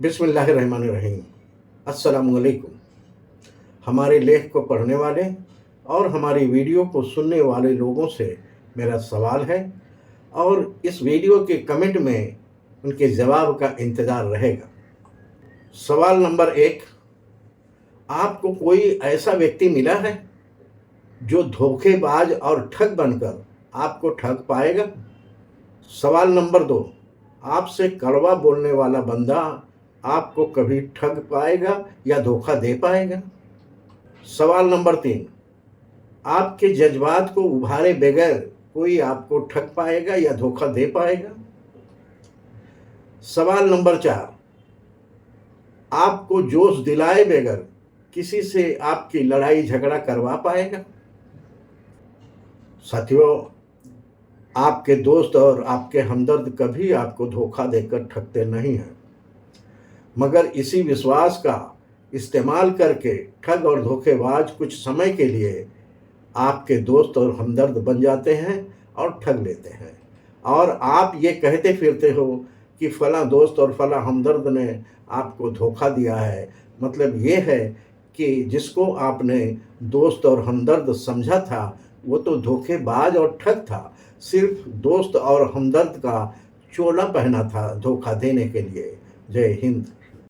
बिस्मिल्लाहिर्रहमानिर्रहीम। अस्सलामुअलैकुम। हमारे लेख को पढ़ने वाले और हमारी वीडियो को सुनने वाले लोगों से मेरा सवाल है और इस वीडियो के कमेंट में उनके जवाब का इंतज़ार रहेगा। सवाल नंबर 1, आपको कोई ऐसा व्यक्ति मिला है जो धोखेबाज और ठग बनकर आपको ठग पाएगा? सवाल नंबर 2, आपसे कड़वा बोलने वाला बंदा आपको कभी ठग पाएगा या धोखा दे पाएगा? सवाल नंबर 3, आपके जज्बात को उभारे बगैर कोई आपको ठग पाएगा या धोखा दे पाएगा? सवाल नंबर 4, आपको जोश दिलाए बगैर किसी से आपकी लड़ाई झगड़ा करवा पाएगा? साथियों, आपके दोस्त और आपके हमदर्द कभी आपको धोखा देकर ठगते नहीं हैं, मगर इसी विश्वास का इस्तेमाल करके ठग और धोखेबाज कुछ समय के लिए आपके दोस्त और हमदर्द बन जाते हैं और ठग लेते हैं। और आप ये कहते फिरते हो कि फ़लाँ दोस्त और फ़लाँ हमदर्द ने आपको धोखा दिया है। मतलब ये है कि जिसको आपने दोस्त और हमदर्द समझा था वो तो धोखेबाज और ठग था। सिर्फ दोस्त और हमदर्द का चोला पहना था धोखा देने के लिए। जय हिंद।